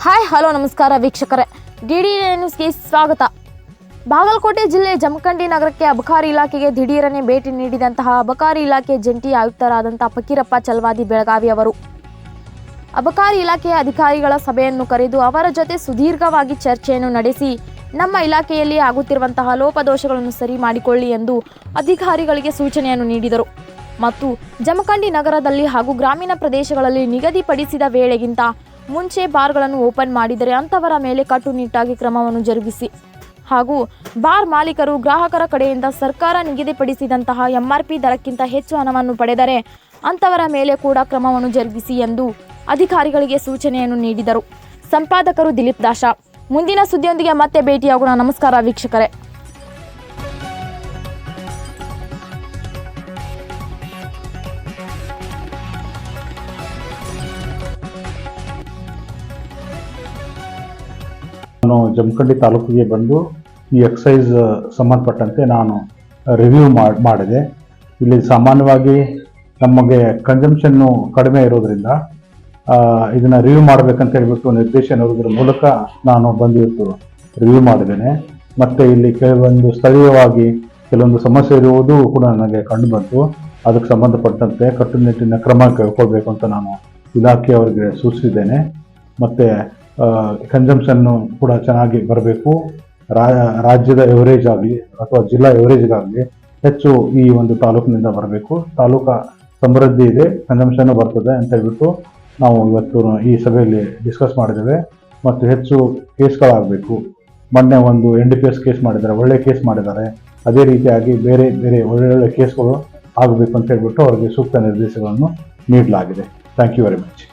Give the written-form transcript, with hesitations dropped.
Hi hello ನಮಸ್ಕಾರ ವೀಕ್ಷಕರೇ, DD ನ್ಯೂಸ್ಗೆ ಸ್ವಾಗತ. ಬಾಗಲಕೋಟೆ ಜಿಲ್ಲೆ ಜಮಖಂಡಿ ನಗರಕ್ಕೆ ಅಬಕಾರಿ ಇಲಾಖೆಗೆ ದಿಢೀರನೆ ಭೇಟಿ ನೀಡಿದಂತಹ ಅಬಕಾರಿ ಇಲಾಖೆ ಜಂಟಿ ಆಯುಕ್ತರಾದಂತಹ ಫಕೀರಪ್ಪ ಚಲವಾದಿ ಬೆಳಗಾವಿ ಅವರು ಅಬಕಾರಿ ಇಲಾಖೆಯ ಅಧಿಕಾರಿಗಳ ಸಭೆಯನ್ನು ಕರೆದು ಅವರ ಜೊತೆ ಸುದೀರ್ಘವಾಗಿ ಚರ್ಚೆಯನ್ನು ನಡೆಸಿ ನಮ್ಮ ಇಲಾಖೆಯಲ್ಲಿ ಆಗುತ್ತಿರುವಂತಹ ಲೋಪದೋಷಗಳನ್ನು ಸರಿ ಮಾಡಿಕೊಳ್ಳಿ ಎಂದು ಅಧಿಕಾರಿಗಳಿಗೆ ಸೂಚನೆಯನ್ನು ನೀಡಿದರು. ಮತ್ತು ಜಮಖಂಡಿ ನಗರದಲ್ಲಿ ಹಾಗೂ ಗ್ರಾಮೀಣ ಪ್ರದೇಶಗಳಲ್ಲಿ ನಿಗದಿಪಡಿಸಿದ ವೇಳೆಗಿಂತ ಮುಂಚೆ ಬಾರ್ಗಳನ್ನು ಓಪನ್ ಮಾಡಿದರೆ ಅಂಥವರ ಮೇಲೆ ಕಟ್ಟುನಿಟ್ಟಾಗಿ ಕ್ರಮವನ್ನು ಜರುಗಿಸಿ ಹಾಗೂ ಬಾರ್ ಮಾಲೀಕರು ಗ್ರಾಹಕರ ಕಡೆಯಿಂದ ಸರ್ಕಾರ ನಿಗದಿಪಡಿಸಿದಂತಹ MRP ದರಕ್ಕಿಂತ ಹೆಚ್ಚು ಹಣವನ್ನು ಪಡೆದರೆ ಅಂಥವರ ಮೇಲೆ ಕೂಡ ಕ್ರಮವನ್ನು ಜರುಗಿಸಿ ಎಂದು ಅಧಿಕಾರಿಗಳಿಗೆ ಸೂಚನೆಯನ್ನು ನೀಡಿದರು. ಸಂಪಾದಕರು ದಿಲೀಪ್ ದಾಶ. ಮುಂದಿನ ಸುದ್ದಿಯೊಂದಿಗೆ ಮತ್ತೆ ಭೇಟಿಯಾಗೋಣ. ನಮಸ್ಕಾರ ವೀಕ್ಷಕರೇ. ನಾನು ಜಮಖಂಡಿ ತಾಲೂಕಿಗೆ ಬಂದು ಈ ಎಕ್ಸೈಸ್ ಸಂಬಂಧಪಟ್ಟಂತೆ ನಾನು ರಿವ್ಯೂ ಮಾಡಿದೆ. ಇಲ್ಲಿ ಸಾಮಾನ್ಯವಾಗಿ ನಮಗೆ ಕನ್ಸಂಪ್ಷನ್ನು ಕಡಿಮೆ ಇರೋದ್ರಿಂದ ಇದನ್ನು ರಿವ್ಯೂ ಮಾಡಬೇಕಂತ ಹೇಳ್ಬಿಟ್ಟು ನಿರ್ದೇಶನ ಇರೋದ್ರ ಮೂಲಕ ನಾನು ಬಂದಿತ್ತು ರಿವ್ಯೂ ಮಾಡಿದ್ದೇನೆ. ಮತ್ತು ಇಲ್ಲಿ ಕೆಲವೊಂದು ಸ್ಥಳೀಯವಾಗಿ ಕೆಲವೊಂದು ಸಮಸ್ಯೆ ಇರುವುದು ಕೂಡ ನನಗೆ ಕಂಡು ಬಂತು. ಅದಕ್ಕೆ ಸಂಬಂಧಪಟ್ಟಂತೆ ಕಟ್ಟುನಿಟ್ಟಿನ ಕ್ರಮ ಕೈಗೊಳ್ಳಬೇಕು ಅಂತ ನಾನು ಇಲಾಖೆಯವರಿಗೆ ಸೂಚಿಸಿದ್ದೇನೆ. ಮತ್ತು ಕನ್ಸಂಪ್ಷನ್ನು ಕೂಡ ಚೆನ್ನಾಗಿ ಬರಬೇಕು. ರಾಜ್ಯದ ಎವರೇಜ್ ಆಗಲಿ ಅಥವಾ ಜಿಲ್ಲಾ ಎವರೇಜ್ಗಾಗಲಿ ಹೆಚ್ಚು ಈ ಒಂದು ತಾಲೂಕಿನಿಂದ ಬರಬೇಕು. ತಾಲೂಕು ಸಮೃದ್ಧಿ ಇದೆ, ಕನ್ಸಂಪ್ಷನ್ನು ಬರ್ತದೆ ಅಂತ ಹೇಳ್ಬಿಟ್ಟು ನಾವು ಇವತ್ತು ಈ ಸಭೆಯಲ್ಲಿ ಡಿಸ್ಕಸ್ ಮಾಡಿದ್ದೇವೆ. ಮತ್ತು ಹೆಚ್ಚು ಕೇಸ್ಗಳಾಗಬೇಕು. ಮೊನ್ನೆ ಒಂದು NDPS ಕೇಸ್ ಮಾಡಿದ್ದಾರೆ, ಒಳ್ಳೆ ಕೇಸ್ ಮಾಡಿದ್ದಾರೆ. ಅದೇ ರೀತಿಯಾಗಿ ಬೇರೆ ಬೇರೆ ಒಳ್ಳೊಳ್ಳೆ ಕೇಸ್ಗಳು ಆಗಬೇಕು ಅಂತ ಹೇಳ್ಬಿಟ್ಟು ಅವರಿಗೆ ಸೂಕ್ತ ನಿರ್ದೇಶನಗಳನ್ನು ನೀಡಲಾಗಿದೆ. Thank you very much.